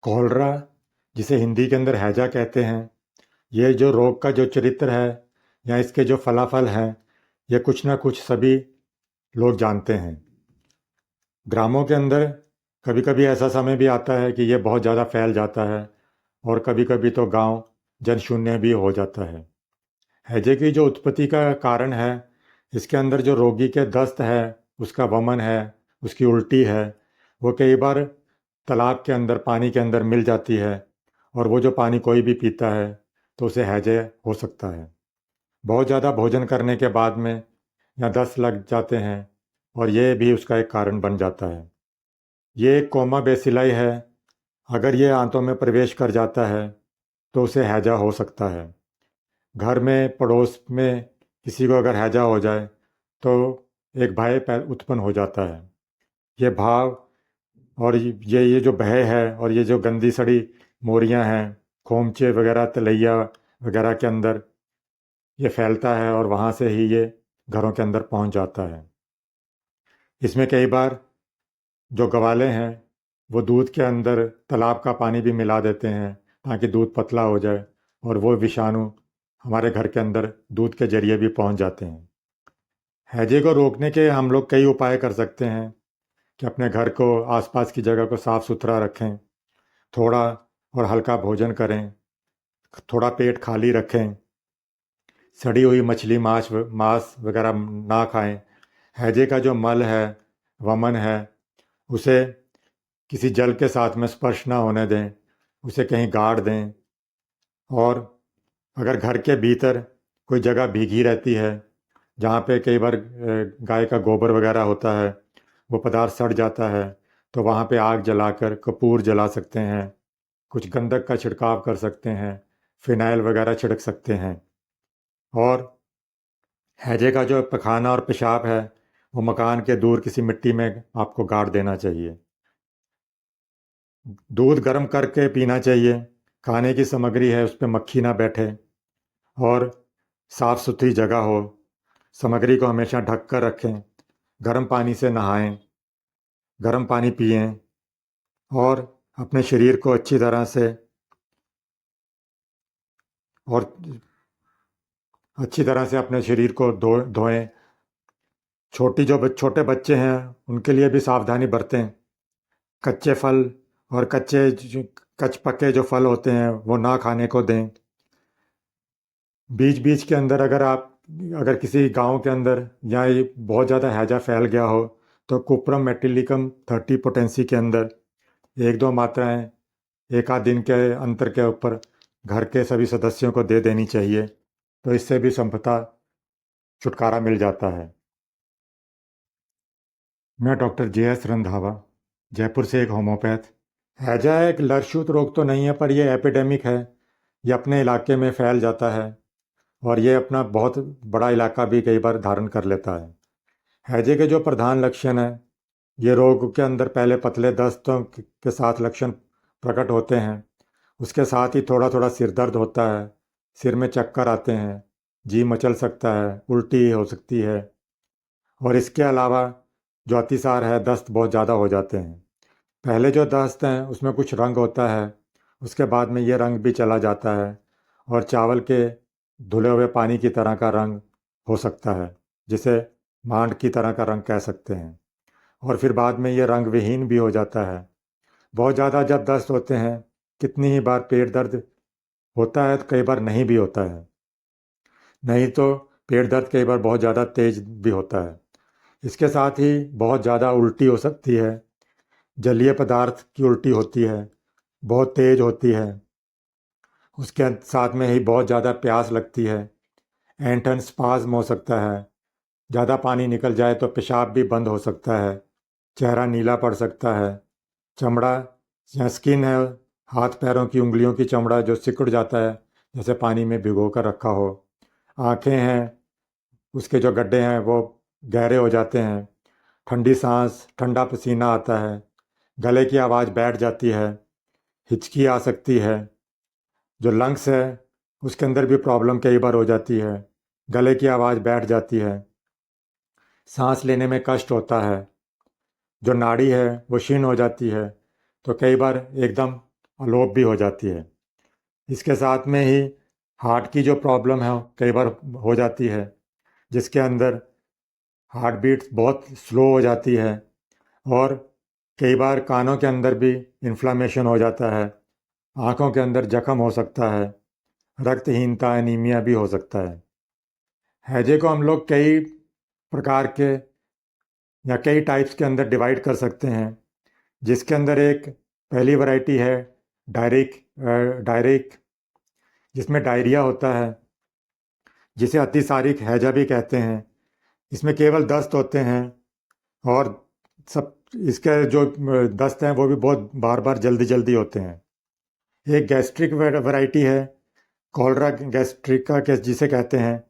Cholera, जिसे हिंदी के अंदर हैजा कहते हैं, ये जो रोग का जो चरित्र है या इसके जो फलाफल हैं, ये कुछ ना कुछ सभी लोग जानते हैं। ग्रामों के अंदर कभी कभी ऐसा समय भी आता है कि ये बहुत ज़्यादा फैल जाता है और कभी कभी तो गांव जनशून्य भी हो जाता है। हैजे की जो उत्पत्ति का कारण है, इसके अंदर जो रोगी के दस्त है, उसका वमन है, उसकी उल्टी है, वो कई बार तालाब के अंदर पानी के अंदर मिल जाती है और वो जो पानी कोई भी पीता है तो उसे हैजे हो सकता है। बहुत ज़्यादा भोजन करने के बाद में या दस्त लग जाते हैं और ये भी उसका एक कारण बन जाता है। ये एक कोमा बेसिलाई है। अगर ये आंतों में प्रवेश कर जाता है तो उसे हैजा हो सकता है। घर में पड़ोस में किसी को अगर हैजा हो जाए तो एक भय उत्पन्न हो जाता है। ये भाव और ये जो भय है और ये जो गंदी सड़ी मोरियां हैं, खोमचे वगैरह, तलैया वगैरह के अंदर ये फैलता है और वहाँ से ही ये घरों के अंदर पहुँच जाता है। इसमें कई बार जो गवाले हैं वो दूध के अंदर तालाब का पानी भी मिला देते हैं ताकि दूध पतला हो जाए और वो विषाणु हमारे घर के अंदर दूध के जरिए भी पहुंच जाते हैं। हैजे को रोकने के हम लोग कई उपाय कर सकते हैं कि अपने घर को, आसपास की जगह को साफ सुथरा रखें, थोड़ा और हल्का भोजन करें, थोड़ा पेट खाली रखें, सड़ी हुई मछली मांस वगैरह ना खाएं। हैजे का जो मल है, वमन है, उसे किसी जल के साथ में स्पर्श ना होने दें, उसे कहीं गाड़ दें। और अगर घर के भीतर कोई जगह भीगी रहती है जहाँ पे कई बार गाय का गोबर वगैरह होता है, वो पदार्थ सड़ जाता है, तो वहाँ पे आग जलाकर कपूर जला सकते हैं, कुछ गंधक का छिड़काव कर सकते हैं, फिनाइल वगैरह छिड़क सकते हैं। और हैजे का जो पखाना और पेशाब है वो मकान के दूर किसी मिट्टी में आपको गाड़ देना चाहिए। दूध गर्म करके पीना चाहिए। खाने की सामग्री है उस पर मक्खी ना बैठे और साफ सुथरी जगह हो। सामग्री को हमेशा ढक कर रखें। गर्म पानी से नहाएं, गर्म पानी पिएं और अपने शरीर को अच्छी तरह से और अच्छी तरह से अपने शरीर को धोएं। छोटे बच्चे हैं उनके लिए भी सावधानी बरतें। कच्चे फल और कच पके जो फल होते हैं वो ना खाने को दें। बीच बीच के अंदर अगर किसी गांव के अंदर या ये बहुत ज़्यादा हैजा फैल गया हो तो कुप्रम मेटिलिकम 30 पोटेंसी के अंदर एक दो मात्राएं एक आध दिन के अंतर के ऊपर घर के सभी सदस्यों को दे देनी चाहिए, तो इससे भी संभवतः छुटकारा मिल जाता है। मैं डॉक्टर जे.एस. रंधावा, जयपुर से एक होम्योपैथ। हैजा एक लर्षूत रोग तो नहीं है पर यह एपिडेमिक है। ये अपने इलाके में फैल जाता है और ये अपना बहुत बड़ा इलाका भी कई बार धारण कर लेता है। हैजे के जो प्रधान लक्षण हैं, ये रोग के अंदर पहले पतले दस्तों के साथ लक्षण प्रकट होते हैं। उसके साथ ही थोड़ा थोड़ा सिर दर्द होता है, सिर में चक्कर आते हैं, जी मचल सकता है, उल्टी हो सकती है और इसके अलावा जो अतिसार है, दस्त बहुत ज़्यादा हो जाते हैं। पहले जो दस्त हैं उसमें कुछ रंग होता है, उसके बाद में ये रंग भी चला जाता है और चावल के धुले हुए पानी की तरह का रंग हो सकता है, जिसे मांड की तरह का रंग कह सकते हैं। और फिर बाद में ये रंग विहीन भी हो जाता है। बहुत ज़्यादा जब दस्त होते हैं, कितनी ही बार पेट दर्द होता है तो कई बार नहीं भी होता है। नहीं तो पेट दर्द कई बार बहुत ज़्यादा तेज भी होता है। इसके साथ ही बहुत ज़्यादा उल्टी हो सकती है। जलीय पदार्थ की उल्टी होती है, बहुत तेज होती है। उसके साथ में ही बहुत ज़्यादा प्यास लगती है। ऐंठन स्पाज्म हो सकता है। ज़्यादा पानी निकल जाए तो पेशाब भी बंद हो सकता है। चेहरा नीला पड़ सकता है। चमड़ा या स्किन है, हाथ पैरों की उंगलियों की चमड़ा जो सिकुड़ जाता है जैसे पानी में भिगो कर रखा हो। आँखें हैं, उसके जो गड्ढे हैं वो गहरे हो जाते हैं। ठंडी सांस, ठंडा पसीना आता है। गले की आवाज़ बैठ जाती है। हिचकी आ सकती है। जो लंग्स है उसके अंदर भी प्रॉब्लम कई बार हो जाती है। गले की आवाज़ बैठ जाती है। सांस लेने में कष्ट होता है। जो नाड़ी है वो क्षीण हो जाती है, तो कई बार एकदम अलोप भी हो जाती है। इसके साथ में ही हार्ट की जो प्रॉब्लम है कई बार हो जाती है, जिसके अंदर हार्ट बीट बहुत स्लो हो जाती है और कई बार कानों के अंदर भी इन्फ्लामेशन हो जाता है, आँखों के अंदर जख्म हो सकता है, रक्तहीनता एनीमिया भी हो सकता है। हैजे को हम लोग कई प्रकार के या कई टाइप्स के अंदर डिवाइड कर सकते हैं, जिसके अंदर एक पहली वैरायटी है डायरिक, जिसमें डायरिया होता है, जिसे अतिसारिक हैजा भी कहते हैं। इसमें केवल दस्त होते हैं और सब इसके जो दस्त हैं वो भी बहुत बार बार जल्दी जल्दी होते हैं। एक गैस्ट्रिक वैरायटी है कॉलरा गैस्ट्रिका के जिसे कहते हैं।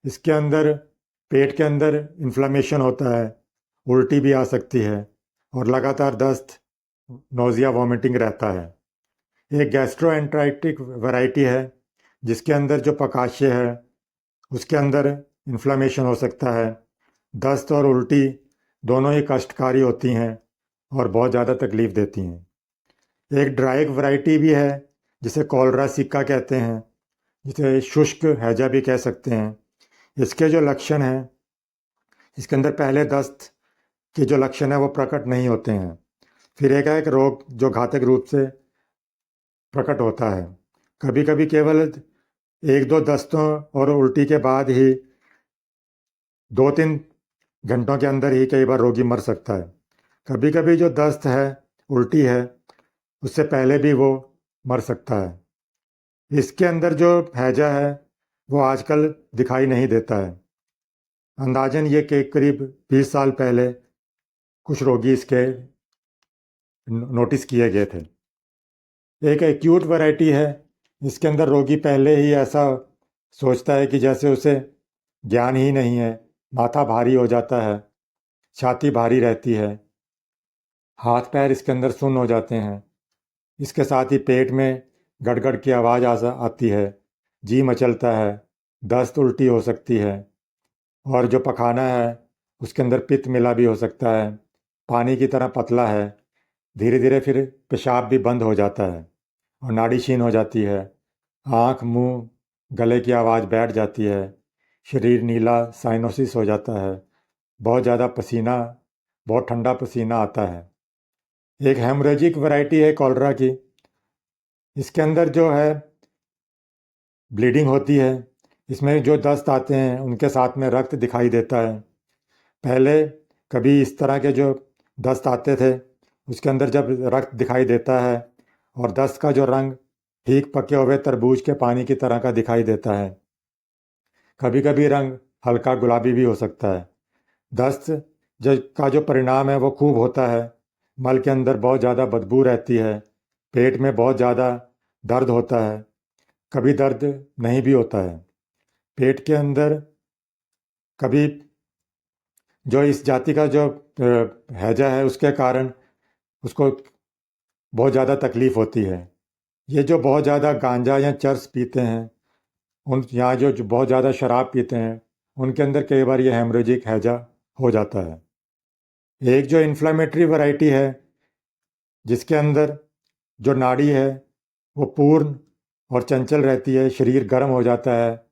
इसके अंदर पेट के अंदर इन्फ्लामेशन होता है, उल्टी भी आ सकती है और लगातार दस्त, नोज़िया, वॉमिटिंग रहता है। एक गैस्ट्रोएंटराइटिक वैरायटी है जिसके अंदर जो पकाशय है उसके अंदर इन्फ्लामेशन हो सकता है। दस्त और उल्टी दोनों ही कष्टकारी होती हैं और बहुत ज़्यादा तकलीफ़ देती हैं। एक ड्राई वैरायटी भी है जिसे कॉलरा सिक्का कहते हैं, जिसे शुष्क हैजा भी कह सकते हैं। इसके जो लक्षण हैं, इसके अंदर पहले दस्त के जो लक्षण हैं वो प्रकट नहीं होते हैं। फिर एक रोग जो घातक रूप से प्रकट होता है। कभी कभी केवल एक दो दस्तों और उल्टी के बाद ही 2-3 घंटों के अंदर ही कई बार रोगी मर सकता है। कभी कभी जो दस्त है, उल्टी है, उससे पहले भी वो मर सकता है। इसके अंदर जो हैजा है वो आजकल दिखाई नहीं देता है। अंदाजन ये कि करीब 20 साल पहले कुछ रोगी इसके नोटिस किए गए थे। एक एक्यूट वैरायटी है, इसके अंदर रोगी पहले ही ऐसा सोचता है कि जैसे उसे ज्ञान ही नहीं है, माथा भारी हो जाता है, छाती भारी रहती है, हाथ पैर इसके अंदर सुन्न हो जाते हैं। इसके साथ ही पेट में गड़गड़ की आवाज़ आती है, जी मचलता है, दस्त उल्टी हो सकती है और जो पखाना है उसके अंदर पित्त मिला भी हो सकता है, पानी की तरह पतला है। धीरे धीरे फिर पेशाब भी बंद हो जाता है और नाड़ी क्षीण हो जाती है। आँख, मुंह, गले की आवाज़ बैठ जाती है, शरीर नीला, साइनोसिस हो जाता है, बहुत ज़्यादा पसीना, बहुत ठंडा पसीना आता है। एक हेमरेजिक वैरायटी है कॉलरा की। इसके अंदर जो है ब्लीडिंग होती है। इसमें जो दस्त आते हैं उनके साथ में रक्त दिखाई देता है। पहले कभी इस तरह के जो दस्त आते थे उसके अंदर जब रक्त दिखाई देता है और दस्त का जो रंग ठीक पके हुए तरबूज के पानी की तरह का दिखाई देता है। कभी कभी रंग हल्का गुलाबी भी हो सकता है। दस्त जो परिणाम है वो खूब होता है। मल के अंदर बहुत ज़्यादा बदबू रहती है, पेट में बहुत ज़्यादा दर्द होता है, कभी दर्द नहीं भी होता है। पेट के अंदर कभी जो इस जाति का जो हैजा है उसके कारण उसको बहुत ज़्यादा तकलीफ़ होती है। ये जो बहुत ज़्यादा गांजा या चर्स पीते हैं, उन यहाँ जो बहुत ज़्यादा शराब पीते हैं उनके अंदर कई बार ये हेमरेजिक हैजा हो जाता है। एक जो इन्फ्लामेटरी वैरायटी है जिसके अंदर जो नाड़ी है वो पूर्ण और चंचल रहती है, शरीर गर्म हो जाता है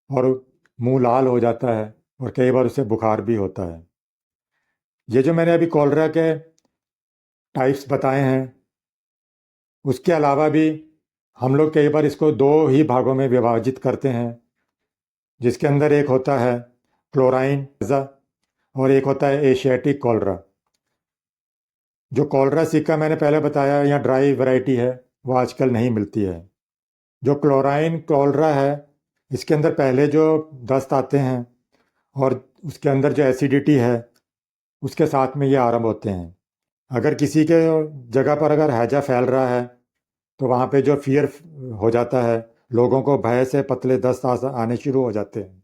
और मुंह लाल हो जाता है और कई बार उसे बुखार भी होता है। ये जो मैंने अभी कॉलरा के टाइप्स बताए हैं उसके अलावा भी हम लोग कई बार इसको दो ही भागों में विभाजित करते हैं, जिसके अंदर एक होता है क्लोराइन और एक होता है एशियाटिक कॉलरा। जो कॉलरा सिक्का मैंने पहले बताया या ड्राई वैरायटी है वो आजकल नहीं मिलती है। जो क्लोराइन कॉलरा है इसके अंदर पहले जो दस्त आते हैं और उसके अंदर जो एसिडिटी है उसके साथ में ये आरंभ होते हैं। अगर किसी के जगह पर अगर हैजा फैल रहा है तो वहाँ पे जो फियर हो जाता है, लोगों को भय से पतले दस्त आने शुरू हो जाते हैं।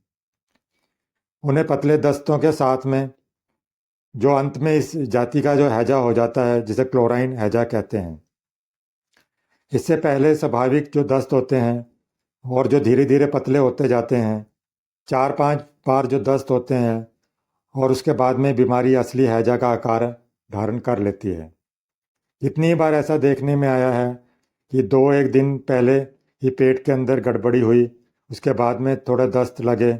उन्हें पतले दस्तों के साथ में जो अंत में इस जाति का जो हैजा हो जाता है जिसे क्लोराइन हैजा कहते हैं। इससे पहले स्वाभाविक जो दस्त होते हैं और जो धीरे धीरे पतले होते जाते हैं, 4-5 बार जो दस्त होते हैं और उसके बाद में बीमारी असली हैजा का आकार धारण कर लेती है। इतनी बार ऐसा देखने में आया है कि 2-1 दिन पहले ही पेट के अंदर गड़बड़ी हुई, उसके बाद में थोड़ा दस्त लगे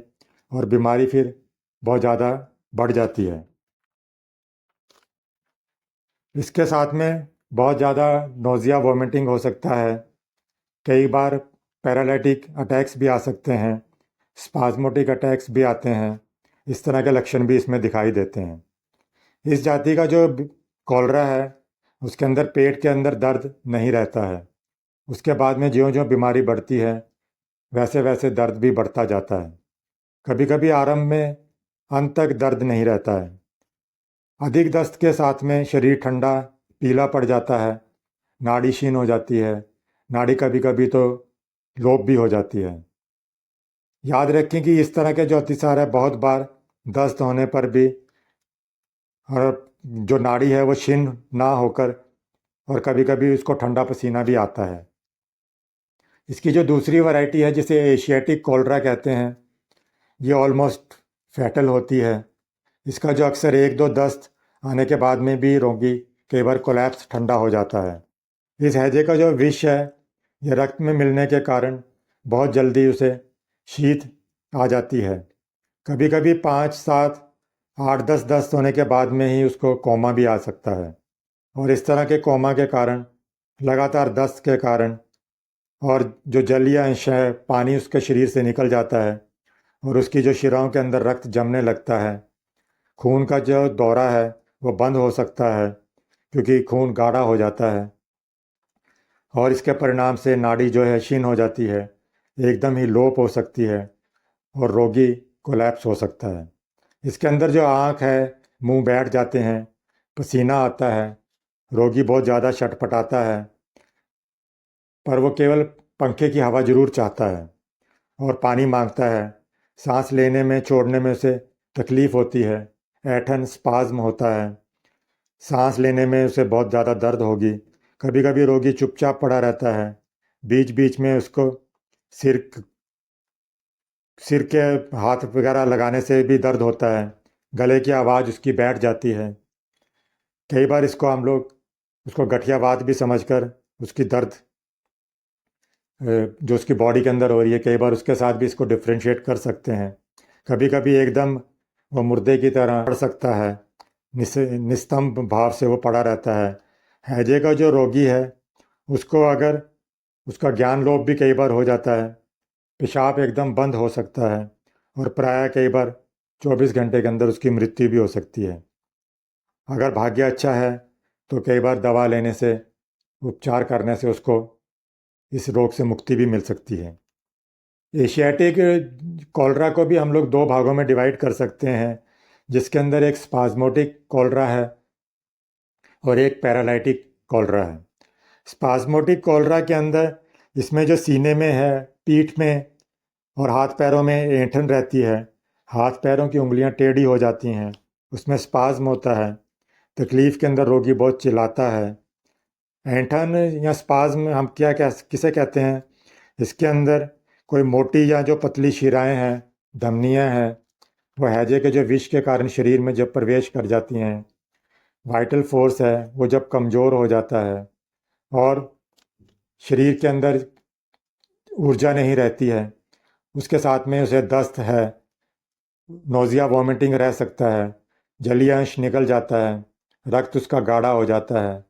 और बीमारी फिर बहुत ज़्यादा बढ़ जाती है। इसके साथ में बहुत ज़्यादा नोज़िया वॉमिटिंग हो सकता है। कई बार पैरालिटिक अटैक्स भी आ सकते हैं, स्पाज़मोटिक अटैक्स भी आते हैं। इस तरह के लक्षण भी इसमें दिखाई देते हैं। इस जाति का जो कॉलरा है, उसके अंदर पेट के अंदर दर्द नहीं रहता है। उसके बाद में ज्यों-ज्यों बीमारी बढ़ती है, वैसे-वैसे दर्द भी बढ़ता जाता है। कभी-कभी आरंभ में अंत तक दर्द नहीं रहता है। अधिक दस्त के साथ में शरीर ठंडा, पीला पड़ जाता है, नाड़ी क्षीण हो जाती है, नाड़ी कभी-कभी तो लोप भी हो जाती है। याद रखें कि इस तरह के जो अतिसार है, बहुत बार दस्त होने पर भी और जो नाड़ी है वो क्षीण ना होकर और कभी-कभी उसको ठंडा पसीना भी आता है। इसकी जो दूसरी वैरायटी है, जिसे एशियाटिक कोलरा कहते हैं, ये ऑलमोस्ट फैटल होती है। इसका जो अक्सर 1-2 दस्त आने के बाद में भी रोगी कई बार कोलैप्स ठंडा हो जाता है। इस हैजे का जो विष है, ये रक्त में मिलने के कारण बहुत जल्दी उसे शीत आ जाती है। कभी-कभी 5, 7, 8, 10 दस्त होने के बाद में ही उसको कोमा भी आ सकता है। और इस तरह के कोमा के कारण, लगातार दस्त के कारण और जो जलीय अंश है, पानी उसके शरीर से निकल जाता है और उसकी जो शिराओं के अंदर रक्त जमने लगता है। खून का जो दौरा है वो बंद हो सकता है, क्योंकि खून गाढ़ा हो जाता है और इसके परिणाम से नाड़ी जो है क्षीण हो जाती है, एकदम ही लोप हो सकती है और रोगी कोलैप्स हो सकता है। इसके अंदर जो आँख है, मुंह बैठ जाते हैं, पसीना आता है, रोगी बहुत ज़्यादा छटपटाता है, पर वो केवल पंखे की हवा ज़रूर चाहता है और पानी मांगता है। सांस लेने में, छोड़ने में उसे तकलीफ़ होती है, ऐंठन, स्पाज़्म होता है। सांस लेने में उसे बहुत ज़्यादा दर्द होगी। कभी-कभी रोगी चुपचाप पड़ा रहता है। बीच-बीच में उसको सिर सिर के हाथ वगैरह लगाने से भी दर्द होता है। गले की आवाज़ उसकी बैठ जाती है। कई बार इसको हम लोग उसको गठियावात भी समझकर उसकी दर्द जो उसकी बॉडी के अंदर हो रही है, कई बार उसके साथ भी इसको डिफ्रेंशिएट कर सकते हैं। कभी-कभी एकदम वो मुर्दे की तरह पड़ सकता है, निस्तंभ भाव से वो पड़ा रहता है। हैजे का जो रोगी है, उसको अगर उसका ज्ञान लोप भी कई बार हो जाता है, पेशाब एकदम बंद हो सकता है और प्रायः कई बार 24 घंटे के अंदर उसकी मृत्यु भी हो सकती है। अगर भाग्य अच्छा है तो कई बार दवा लेने से, उपचार करने से उसको इस रोग से मुक्ति भी मिल सकती है। एशियाटिक कॉलरा को भी हम लोग 2 भागों में डिवाइड कर सकते हैं, जिसके अंदर एक स्पाज़मोटिक कॉलरा है और एक पैरालाइटिक कॉलरा है। स्पाज़मोटिक कॉलरा के अंदर इसमें जो सीने में है, पीठ में और हाथ पैरों में ऐंठन रहती है, हाथ पैरों की उंगलियां टेढ़ी हो जाती हैं, उसमें स्पाज़्म होता है, तकलीफ़ के अंदर रोगी बहुत चिल्लाता है। ऐंठन या स्पाज़्म हम किसे कहते हैं? इसके अंदर कोई मोटी या जो पतली शिराएं हैं, धमनियां हैं, वो हैजे के जो विष के कारण शरीर में जब प्रवेश कर जाती हैं, वाइटल फोर्स है वो जब कमज़ोर हो जाता है और शरीर के अंदर ऊर्जा नहीं रहती है, उसके साथ में उसे दस्त है, नोज़िया वॉमिटिंग रह सकता है, जलीय अंश निकल जाता है, रक्त उसका गाढ़ा हो जाता है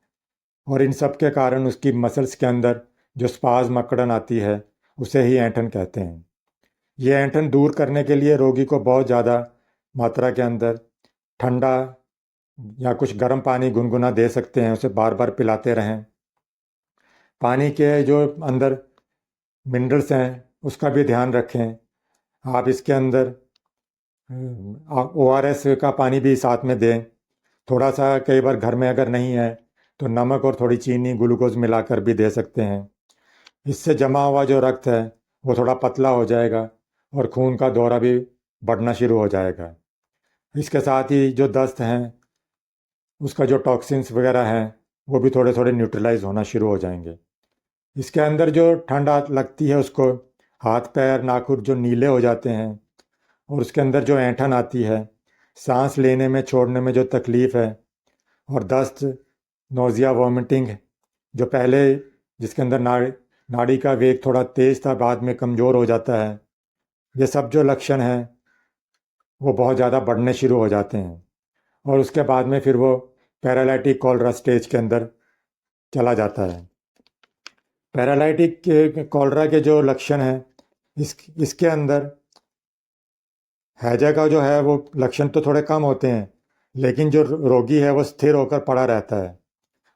और इन सब के कारण उसकी मसल्स के अंदर जो स्पाज़्म अकड़न आती है, उसे ही ऐंठन कहते हैं। ये ऐंठन दूर करने के लिए रोगी को बहुत ज़्यादा मात्रा के अंदर ठंडा या कुछ गर्म पानी गुनगुना दे सकते हैं, उसे बार-बार पिलाते रहें। पानी के जो अंदर मिनरल्स हैं, उसका भी ध्यान रखें। आप इसके अंदर ओआरएस का पानी भी साथ में दें। थोड़ा-सा कई बार घर में अगर नहीं है, तो नमक और थोड़ी चीनी, ग्लूकोज़ मिलाकर भी दे सकते हैं। इससे जमा हुआ जो रक्त है, वो थोड़ा पतला हो जाएगा और खून का दौरा भी बढ़ना शुरू हो जाएगा। इसके साथ ही जो दस्त हैं, उसका जो टॉक्सिन्स वगैरह हैं, वो भी थोड़े-थोड़े न्यूट्रलाइज़ होना शुरू हो जाएंगे। इसके अंदर जो ठंड लगती है उसको, हाथ-पैर, नाखून जो नीले हो जाते हैं और उसके अंदर जो ऐंठन आती है, सांस लेने में, छोड़ने में जो तकलीफ़ है और दस्त, नोज़िया, वॉमिटिंग जो पहले जिसके अंदर नाड़ी का वेग थोड़ा तेज था, बाद में कमज़ोर हो जाता है। ये सब जो लक्षण हैं वो बहुत ज़्यादा बढ़ने शुरू हो जाते हैं और उसके बाद में फिर वो पैरालिटिक कॉलरा स्टेज के अंदर चला जाता है। पैरालिटिक कॉलरा के जो लक्षण हैं, इसके अंदर हैजा का जो है वो लक्षण तो थोड़े कम होते हैं, लेकिन जो रोगी है वो स्थिर होकर पड़ा रहता है,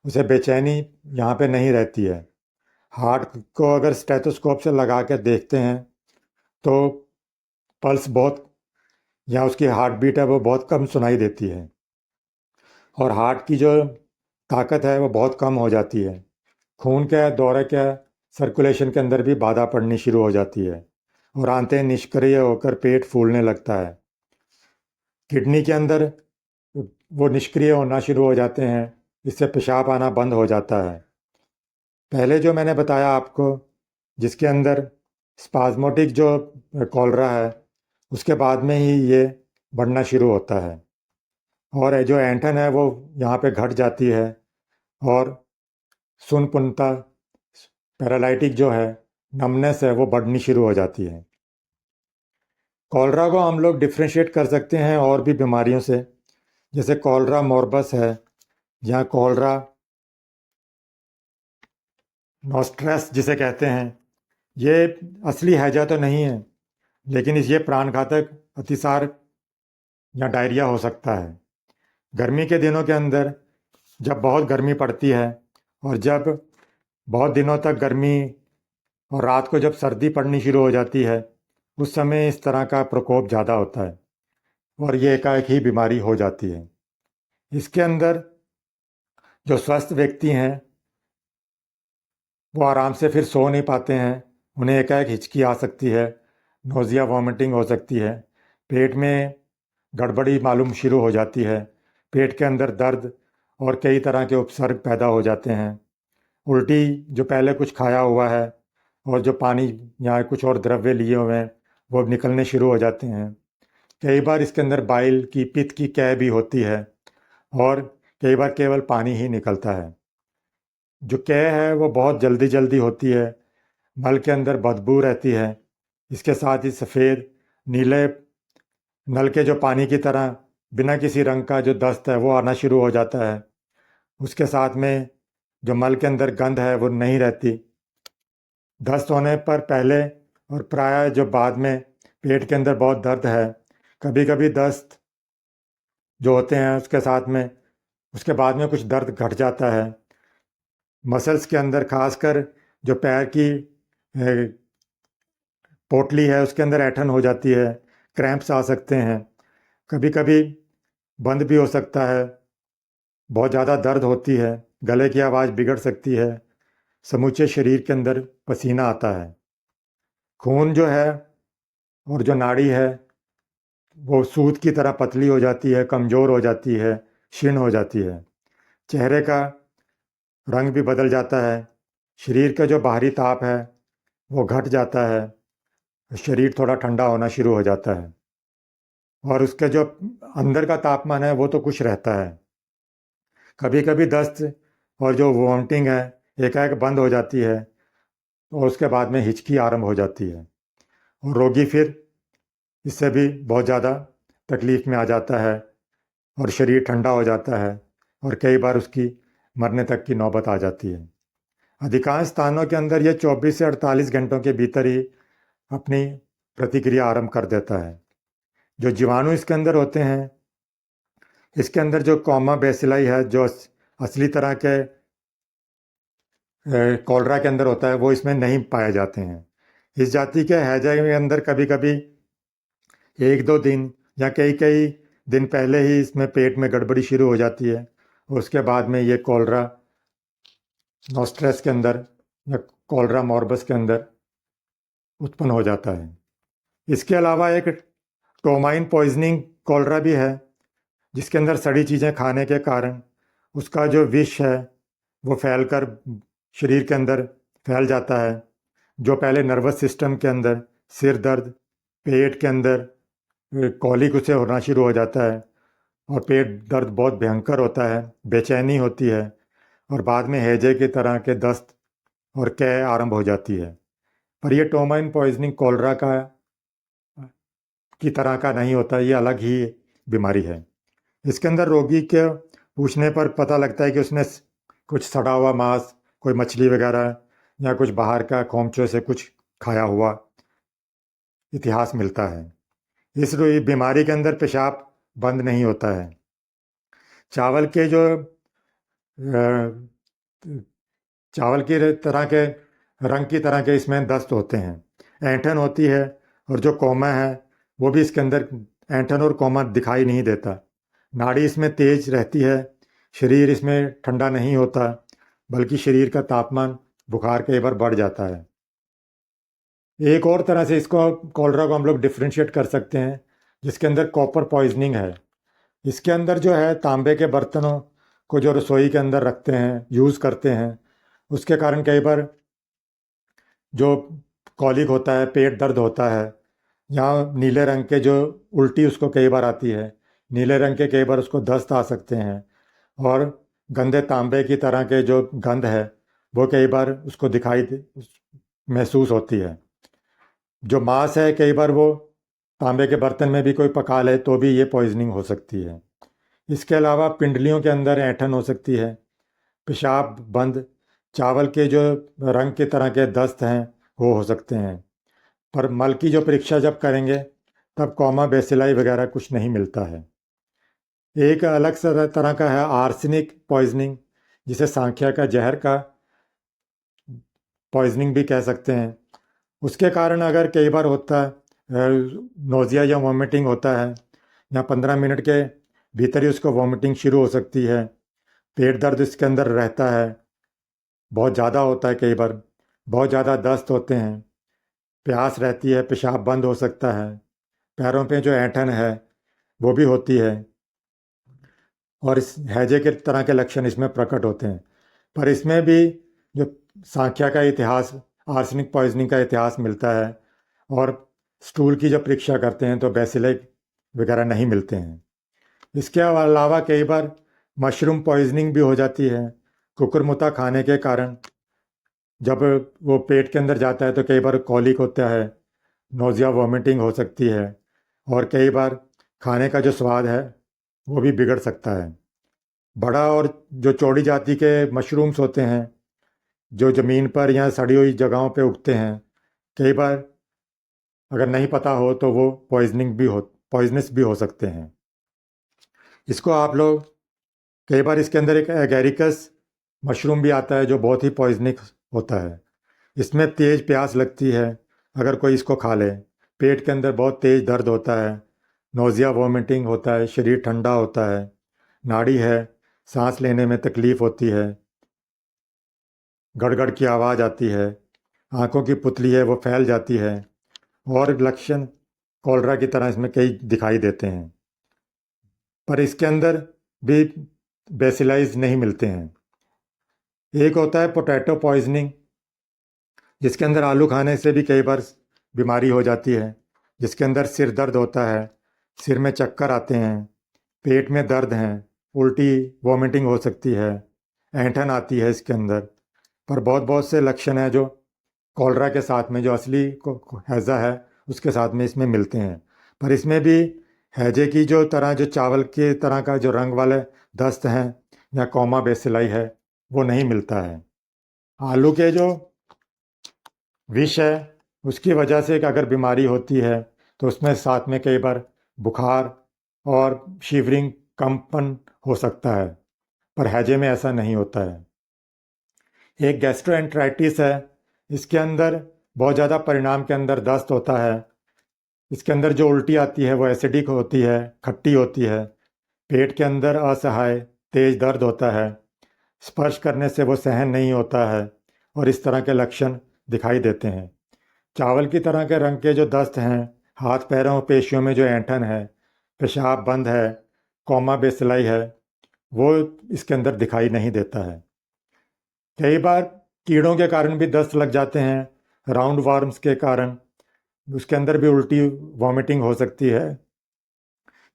उसे बेचैनी यहाँ पे नहीं रहती है। हार्ट को अगर स्टेथोस्कोप से लगा कर देखते हैं तो पल्स बहुत, या उसकी हार्ट बीट है वो बहुत कम सुनाई देती है और हार्ट की जो ताकत है वो बहुत कम हो जाती है। खून के दौरे के सर्कुलेशन के अंदर भी बाधा पड़नी शुरू हो जाती है और आंतें निष्क्रिय होकर पेट फूलने लगता है। किडनी के अंदर वो निष्क्रिय होना शुरू हो जाते हैं, इससे पेशाब आना बंद हो जाता है। पहले जो मैंने बताया आपको, जिसके अंदर स्पाज्मोटिक जो कॉलरा है, उसके बाद में ही ये बढ़ना शुरू होता है और जो ऐंठन है वो यहाँ पे घट जाती है और सुनपुनता, पैरालिटिक जो है, नमनेस है, वो बढ़नी शुरू हो जाती है। कॉलरा को हम लोग डिफ्रेंशिएट कर सकते हैं और भी बीमारियों से, जैसे कॉलरा मोर्बस है या कॉलरा नॉस्ट्रेस जिसे कहते हैं। ये असली हैजा तो नहीं है, लेकिन ये प्राणघातक अतिसार या डायरिया हो सकता है। गर्मी के दिनों के अंदर जब बहुत गर्मी पड़ती है और जब बहुत दिनों तक गर्मी और रात को जब सर्दी पड़नी शुरू हो जाती है, उस समय इस तरह का प्रकोप ज़्यादा होता है और ये एकाएक ही बीमारी हो जाती है। इसके अंदर जो स्वस्थ व्यक्ति हैं वो आराम से फिर सो नहीं पाते हैं, उन्हें एकाएक हिचकी आ सकती है, नोज़िया वॉमिटिंग हो सकती है, पेट में गड़बड़ी मालूम शुरू हो जाती है, पेट के अंदर दर्द और कई तरह के उपसर्ग पैदा हो जाते हैं। उल्टी, जो पहले कुछ खाया हुआ है और जो पानी या कुछ और द्रव्य लिए हुए हैं वो निकलने शुरू हो जाते हैं। कई बार इसके अंदर बाइल की, पित्त की कै भी होती है और कई बार केवल पानी ही निकलता है। जो कै है वो बहुत जल्दी जल्दी होती है, मल के अंदर बदबू रहती है, इसके साथ ही सफ़ेद नीले नल के जो पानी की तरह बिना किसी रंग का जो दस्त है वो आना शुरू हो जाता है। उसके साथ में जो मल के अंदर गंध है वो नहीं रहती। दस्त होने पर पहले और प्रायः जो बाद में पेट के अंदर बहुत दर्द है। कभी कभी दस्त जो होते हैं उसके साथ में, उसके बाद में कुछ दर्द घट जाता है। मसल्स के अंदर खासकर जो पैर की पोटली है उसके अंदर ऐंठन हो जाती है, क्रैम्प्स आ सकते हैं, कभी कभी बंद भी हो सकता है, बहुत ज़्यादा दर्द होती है, गले की आवाज़ बिगड़ सकती है, समूचे शरीर के अंदर पसीना आता है। खून जो है और जो नाड़ी है वो सूत की तरह पतली हो जाती है, कमज़ोर हो जाती है, क्षीण हो जाती है। चेहरे का रंग भी बदल जाता है, शरीर का जो बाहरी ताप है वो घट जाता है, शरीर थोड़ा ठंडा होना शुरू हो जाता है और उसके जो अंदर का तापमान है वो तो कुछ रहता है। कभी कभी दस्त और जो वॉमिटिंग है एकाएक बंद हो जाती है और उसके बाद में हिचकी आरंभ हो जाती है और रोगी फिर इससे भी बहुत ज़्यादा तकलीफ़ में आ जाता है और शरीर ठंडा हो जाता है और कई बार उसकी मरने तक की नौबत आ जाती है। अधिकांश स्थानों के अंदर ये 24 से 48 घंटों के भीतर ही अपनी प्रतिक्रिया आरंभ कर देता है। जो जीवाणु इसके अंदर होते हैं, इसके अंदर जो कॉमा बेसिलाई है, जो असली तरह के कॉलरा के अंदर होता है, वो इसमें नहीं पाए जाते हैं। इस जाति के हैजा के अंदर कभी कभी एक दो दिन या कई कई दिन पहले ही इसमें पेट में गड़बड़ी शुरू हो जाती है और उसके बाद में ये कॉलरा नॉस्ट्रेस के अंदर या कॉलरा मोर्बस के अंदर उत्पन्न हो जाता है। इसके अलावा एक टोमाइन पॉइजनिंग कॉलरा भी है, जिसके अंदर सड़ी चीज़ें खाने के कारण उसका जो विष है वो फैलकर शरीर के अंदर फैल जाता है, जो पहले नर्वस सिस्टम के अंदर सिर दर्द, पेट के अंदर कॉलिक उसे होना शुरू हो जाता है और पेट दर्द बहुत भयंकर होता है, बेचैनी होती है और बाद में हैजे की तरह के दस्त और कै आरंभ हो जाती है। पर यह टोमाइन पॉइजनिंग कोलरा का की तरह का नहीं होता, ये अलग ही बीमारी है। इसके अंदर रोगी के पूछने पर पता लगता है कि उसने कुछ सड़ा हुआ मांस, कोई मछली वगैरह या कुछ बाहर का खोमचों से कुछ खाया हुआ इतिहास मिलता है। इस बीमारी के अंदर पेशाब बंद नहीं होता है। चावल के जो चावल की तरह के रंग की तरह के इसमें दस्त होते हैं, ऐंठन होती है, और जो कोमा है वो भी इसके अंदर ऐंठन और कोमा दिखाई नहीं देता। नाड़ी इसमें तेज रहती है, शरीर इसमें ठंडा नहीं होता, बल्कि शरीर का तापमान बुखार कई बार बढ़ जाता है। एक और तरह से इसको कॉलरा को हम लोग डिफ्रेंशिएट कर सकते हैं, जिसके अंदर कॉपर पॉइजनिंग है। इसके अंदर जो है तांबे के बर्तनों को जो रसोई के अंदर रखते हैं, यूज़ करते हैं, उसके कारण कई बार जो कॉलिक होता है, पेट दर्द होता है, या नीले रंग के जो उल्टी उसको कई बार आती है, नीले रंग के कई बार उसको दस्त आ सकते हैं, और गंदे तांबे की तरह के जो गंध है वो कई बार उसको महसूस होती है। जो मांस है कई बार वो तांबे के बर्तन में भी कोई पका ले तो भी ये पॉइजनिंग हो सकती है। इसके अलावा पिंडलियों के अंदर ऐंठन हो सकती है, पेशाब बंद, चावल के जो रंग की तरह के दस्त हैं वो हो सकते हैं। पर मल की जो परीक्षा जब करेंगे तब कॉमा बेसिलाई वगैरह कुछ नहीं मिलता है। एक अलग तरह का है आर्सेनिक पॉइजनिंग, जिसे सांख्या का जहर का पॉइजनिंग भी कह सकते हैं। उसके कारण अगर कई बार होता है नोज़िया या वॉमिटिंग होता है, या 15 मिनट के भीतर ही उसको वॉमिटिंग शुरू हो सकती है। पेट दर्द इसके अंदर रहता है, बहुत ज़्यादा होता है, कई बार बहुत ज़्यादा दस्त होते हैं, प्यास रहती है, पेशाब बंद हो सकता है, पैरों पे जो ऐंठन है वो भी होती है, और इस हैजे के तरह के लक्षण इसमें प्रकट होते हैं। पर इसमें भी जो सांख्या का इतिहास, आर्सेनिक पॉइजनिंग का इतिहास मिलता है, और स्टूल की जब परीक्षा करते हैं तो बेसिलस वगैरह नहीं मिलते हैं। इसके अलावा कई बार मशरूम पॉइजनिंग भी हो जाती है। कुकुरमुत्ता खाने के कारण जब वो पेट के अंदर जाता है तो कई बार कॉलिक होता है, नोज़िया वॉमिटिंग हो सकती है, और कई बार खाने का जो स्वाद है वो भी बिगड़ सकता है। बड़ा और जो चौड़ी जाति के मशरूम्स होते हैं जो ज़मीन पर या सड़ी हुई जगहों पे उगते हैं, कई बार अगर नहीं पता हो तो वो पॉइजनस भी हो सकते हैं। इसको आप लोग कई बार इसके अंदर एक एगेरिकस मशरूम भी आता है जो बहुत ही पॉइजनिक होता है। इसमें तेज प्यास लगती है अगर कोई इसको खा ले, पेट के अंदर बहुत तेज दर्द होता है, नोज़िया वॉमिटिंग होता है, शरीर ठंडा होता है, नाड़ी है, सांस लेने में तकलीफ होती है, गड़गड़ की आवाज़ आती है, आंखों की पुतली है वो फैल जाती है, और लक्षण कॉलरा की तरह इसमें कई दिखाई देते हैं। पर इसके अंदर भी बेसिलाइज नहीं मिलते हैं। एक होता है पोटैटो पॉइजनिंग, जिसके अंदर आलू खाने से भी कई बार बीमारी हो जाती है, जिसके अंदर सिर दर्द होता है, सिर में चक्कर आते हैं, पेट में दर्द हैं, उल्टी वॉमिटिंग हो सकती है, ऐंठन आती है इसके अंदर। पर बहुत बहुत से लक्षण हैं जो कॉलरा के साथ में, जो असली हैज़ा है उसके साथ में इसमें मिलते हैं। पर इसमें भी हैजे की जो चावल के तरह का जो रंग वाले दस्त हैं या कॉमा बेसिलाई है वो नहीं मिलता है। आलू के जो विष है उसकी वजह से अगर बीमारी होती है तो उसमें साथ में कई बार बुखार और शिवरिंग, कंपन हो सकता है, पर हैजे में ऐसा नहीं होता है। एक गैस्ट्रोएंटराइटिस है, इसके अंदर बहुत ज़्यादा परिणाम के अंदर दस्त होता है, इसके अंदर जो उल्टी आती है वो एसिडिक होती है, खट्टी होती है, पेट के अंदर असहाय तेज दर्द होता है, स्पर्श करने से वो सहन नहीं होता है, और इस तरह के लक्षण दिखाई देते हैं। चावल की तरह के रंग के जो दस्त हैं, हाथ पैरों पेशियों में जो ऐंठन है, पेशाब बंद है, कॉमा बेसिलाई है, वो इसके अंदर दिखाई नहीं देता है। कई बार कीड़ों के कारण भी दस्त लग जाते हैं, राउंड वार्म्स के कारण उसके अंदर भी उल्टी वॉमिटिंग हो सकती है।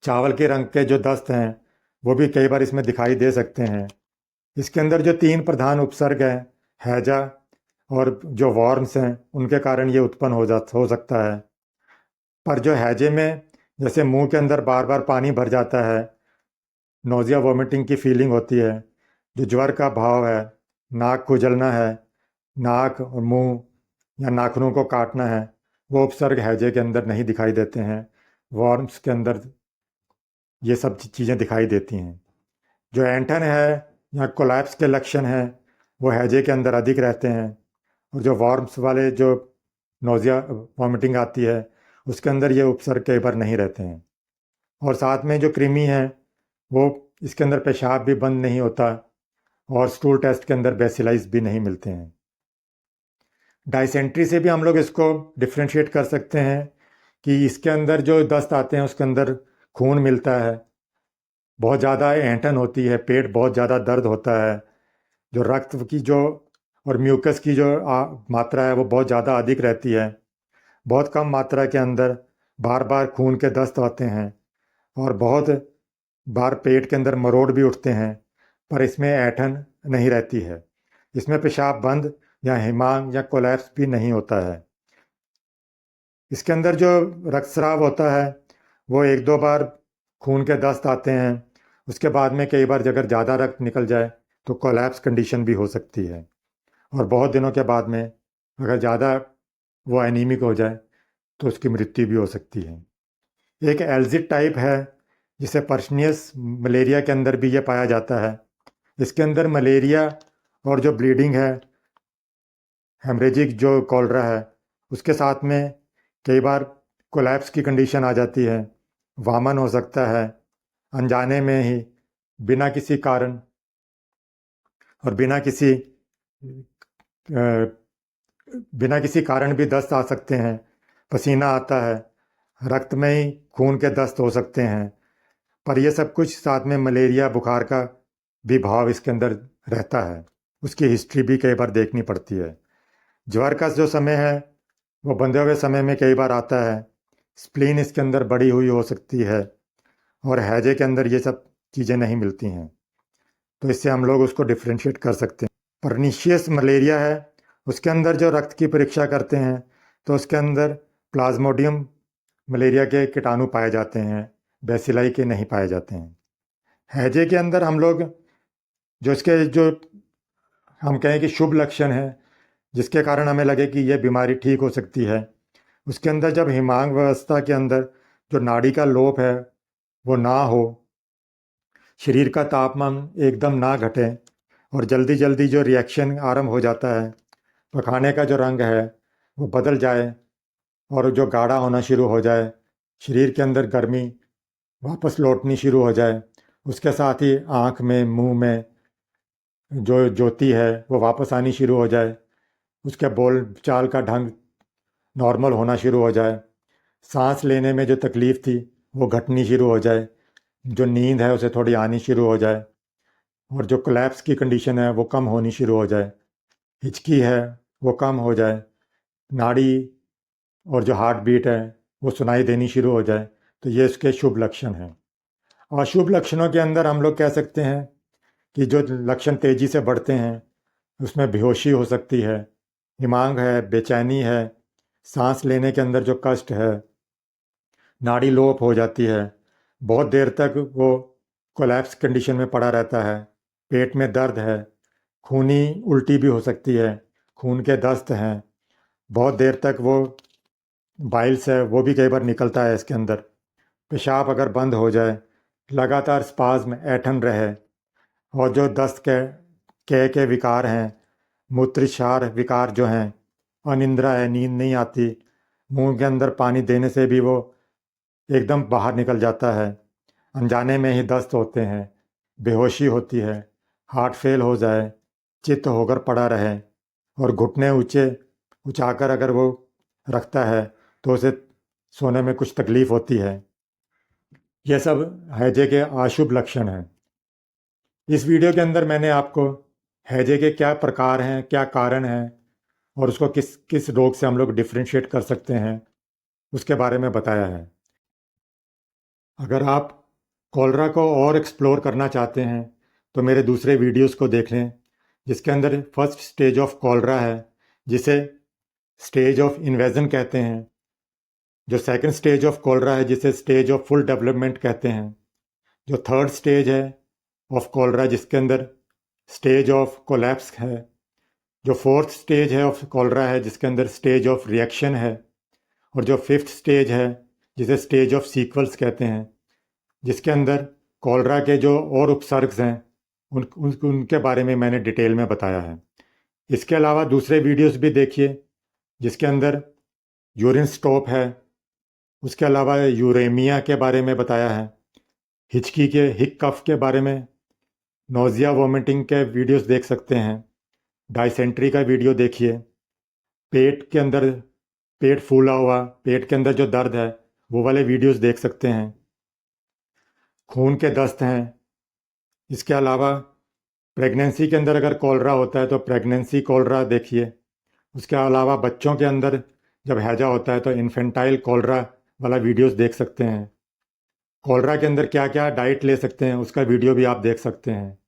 चावल के रंग के जो दस्त हैं वो भी कई बार इसमें दिखाई दे सकते हैं। इसके अंदर जो 3 प्रधान उपसर्ग हैं, हैजा, और जो वॉर्म्स हैं उनके कारण ये उत्पन्न हो सकता है। पर जो हैजे में जैसे मुंह के अंदर बार बार पानी भर जाता है, नोज़िया वॉमिटिंग की फीलिंग होती है, जो ज्वर का भाव है, नाक खुजलना है, नाक और मुंह या नाखूनों को काटना है, वो उपसर्ग हैजे के अंदर नहीं दिखाई देते हैं। वॉर्म्स के अंदर ये सब चीज़ें दिखाई देती हैं। जो ऐंठन है या कोलैप्स के लक्षण हैं वो हैजे के अंदर अधिक रहते हैं, और जो वॉर्म्स वाले जो नोज़िया वॉमिटिंग आती है उसके अंदर ये उपसर्ग कई बार नहीं रहते हैं। और साथ में जो कृमि है वो इसके अंदर पेशाब भी बंद नहीं होता, और स्टूल टेस्ट के अंदर बेसिलाइज भी नहीं मिलते हैं। डाइसेंट्री से भी हम लोग इसको डिफ्रेंशिएट कर सकते हैं कि इसके अंदर जो दस्त आते हैं उसके अंदर खून मिलता है, बहुत ज़्यादा ऐंठन होती है, पेट बहुत ज़्यादा दर्द होता है, जो रक्त की जो और म्यूकस की जो मात्रा है वो बहुत ज़्यादा अधिक रहती है। बहुत कम मात्रा के अंदर बार बार खून के दस्त आते हैं, और बहुत बार पेट के अंदर मरोड़ भी उठते हैं, पर इसमें ऐंठन नहीं रहती है। इसमें पेशाब बंद या हिमांग या कोलैप्स भी नहीं होता है। इसके अंदर जो रक्तस्राव होता है वो एक दो बार खून के दस्त आते हैं, उसके बाद में कई बार अगर ज़्यादा रक्त निकल जाए तो कोलैप्स कंडीशन भी हो सकती है, और बहुत दिनों के बाद में अगर ज़्यादा वो एनीमिक हो जाए तो उसकी मृत्यु भी हो सकती है। एक एल्जिट टाइप है जिसे पर्शनियस मलेरिया के अंदर भी ये पाया जाता है। इसके अंदर मलेरिया और जो ब्लीडिंग है, हेमरेजिक जो कॉलरा है, उसके साथ में कई बार कोलैप्स की कंडीशन आ जाती है, वामन हो सकता है, अनजाने में ही बिना किसी कारण और बिना किसी कारण भी दस्त आ सकते हैं, पसीना आता है, रक्त में ही खून के दस्त हो सकते हैं। पर यह सब कुछ साथ में मलेरिया बुखार का भी भाव इसके अंदर रहता है, उसकी हिस्ट्री भी कई बार देखनी पड़ती है। ज्वर का जो समय है वो बंधे हुए समय में कई बार आता है, स्प्लीन इसके अंदर बढ़ी हुई हो सकती है, और हैजे के अंदर ये सब चीज़ें नहीं मिलती हैं, तो इससे हम लोग उसको डिफ्रेंशिएट कर सकते हैं। परनीशियस मलेरिया है, उसके अंदर जो रक्त की परीक्षा करते हैं तो उसके अंदर प्लाज्मोडियम मलेरिया के कीटाणु पाए जाते हैं, बेसिलाई के नहीं पाए जाते हैं। हैजे के अंदर हम लोग जो इसके जो हम कहें कि शुभ लक्षण है, जिसके कारण हमें लगे कि यह बीमारी ठीक हो सकती है, उसके अंदर जब हिमांग व्यवस्था के अंदर जो नाड़ी का लोप है वो ना हो, शरीर का तापमान एकदम ना घटे, और जल्दी जल्दी जो रिएक्शन आरंभ हो जाता है, पखाने का जो रंग है वो बदल जाए और जो गाढ़ा होना शुरू हो जाए, शरीर के अंदर गर्मी वापस लौटनी शुरू हो जाए, उसके साथ ही आँख में मुंह में जो ज्योति है वो वापस आनी शुरू हो जाए, उसके बोल चाल का ढंग नॉर्मल होना शुरू हो जाए, सांस लेने में जो तकलीफ़ थी वो घटनी शुरू हो जाए, जो नींद है उसे थोड़ी आनी शुरू हो जाए, और जो कोलैप्स की कंडीशन है वो कम होनी शुरू हो जाए, हिचकी है वो कम हो जाए, नाड़ी और जो हार्ट बीट है वो सुनाई देनी शुरू हो जाए, तो ये इसके शुभ लक्षण हैं। अशुभ लक्षणों के अंदर हम लोग कह सकते हैं कि जो लक्षण तेज़ी से बढ़ते हैं उसमें बेहोशी हो सकती है, हिमांग है, बेचैनी है, सांस लेने के अंदर जो कष्ट है, नाड़ी लोप हो जाती है, बहुत देर तक वो कोलैप्स कंडीशन में पड़ा रहता है, पेट में दर्द है, खूनी उल्टी भी हो सकती है, खून के दस्त हैं, बहुत देर तक वो बाइल्स है वो भी कई बार निकलता है इसके अंदर, पेशाब अगर बंद हो जाए, लगातार स्पाज्म ऐंठन रहे, और जो दस्त के विकार हैं, मूत्रक्षार विकार जो हैं, अनिद्रा है, नींद नहीं आती, मुंह के अंदर पानी देने से भी वो एकदम बाहर निकल जाता है, अनजाने में ही दस्त होते हैं, बेहोशी होती है, हार्ट फेल हो जाए, चित्त होकर पड़ा रहे, और घुटने ऊंचे उठाकर अगर वो रखता है तो उसे सोने में कुछ तकलीफ होती है। ये सब हैजे के अशुभ लक्षण हैं। इस वीडियो के अंदर मैंने आपको हैजे के क्या प्रकार हैं, क्या कारण हैं, और उसको किस किस रोग से हम लोग डिफ्रेंशिएट कर सकते हैं उसके बारे में बताया है। अगर आप कॉलरा को और एक्सप्लोर करना चाहते हैं तो मेरे दूसरे वीडियोस को देख लें, जिसके अंदर फर्स्ट स्टेज ऑफ कॉलरा है, जिसे स्टेज ऑफ इन्वेजन कहते हैं, जो सेकंड स्टेज ऑफ कोलरा है जिसे स्टेज ऑफ फुल डेवलपमेंट कहते हैं, जो थर्ड स्टेज है ऑफ कोलरा जिसके अंदर स्टेज ऑफ कोलैप्स है, जो फोर्थ स्टेज है ऑफ कोलरा है जिसके अंदर स्टेज ऑफ रिएक्शन है, और जो फिफ्थ स्टेज है जिसे स्टेज ऑफ सीक्वल्स कहते हैं, जिसके अंदर कोलरा के जो और उपसर्ग हैं उनके बारे में मैंने डिटेल में बताया है। इसके अलावा दूसरे वीडियोस भी देखिए जिसके अंदर यूरिन स्टॉप है, उसके अलावा यूरेमिया के बारे में बताया है, हिचकी के हिक कफ के बारे में, नोजिया वोमिटिंग के वीडियोस देख सकते हैं, डायसेंट्री का वीडियो देखिए, पेट के अंदर पेट फूला हुआ, पेट के अंदर जो दर्द है वो वाले वीडियोस देख सकते हैं, खून के दस्त हैं। इसके अलावा प्रेगनेंसी के अंदर अगर कोलरा होता है तो प्रेगनेंसी कोलरा देखिए। उसके अलावा बच्चों के अंदर जब हैजा होता है तो इन्फेंटाइल कोलरा वाला वीडियोस देख सकते हैं। कोलरा के अंदर क्या क्या डाइट ले सकते हैं उसका वीडियो भी आप देख सकते हैं।